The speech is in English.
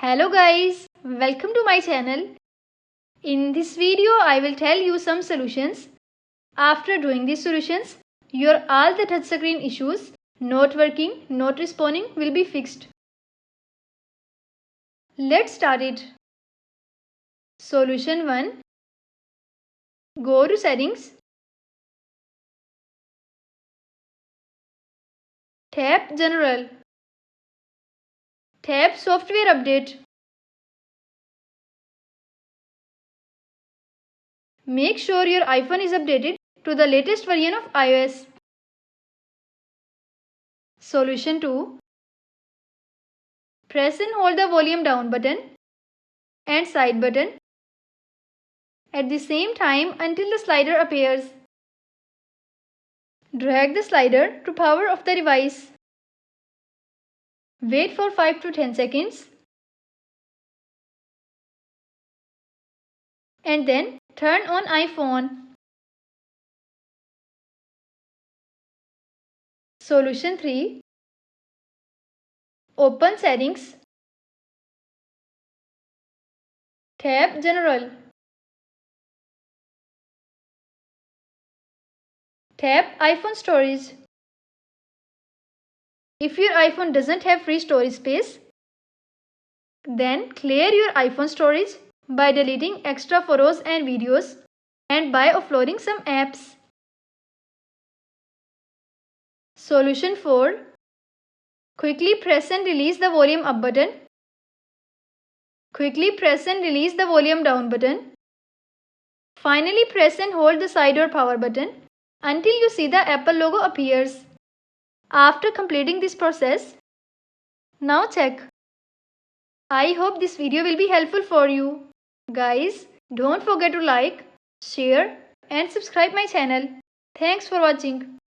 Hello guys, welcome to my channel. In this video I will tell you some solutions. After doing these solutions, your all the touchscreen issues not working, not responding will be fixed. Let's start it. Solution 1. Go to settings. Tap general. Tap software update. Make sure your iPhone is updated to the latest version of iOS. Solution 2. Press and hold the volume down button and side button at the same time until the slider appears. Drag the slider to power off the device. Wait for 5 to 10 seconds and then turn on iPhone. Solution 3. Open settings. Tap general. Tap iPhone storage. If your iPhone doesn't have free storage space, then clear your iPhone storage by deleting extra photos and videos and by offloading some apps. Solution 4. Quickly press and release the volume up button. Quickly press and release the volume down button. Finally press and hold the side or power button until you see the Apple logo appears. After completing this process, now check. I hope this video will be helpful for you. Guys, don't forget to like, share and subscribe my channel. Thanks for watching.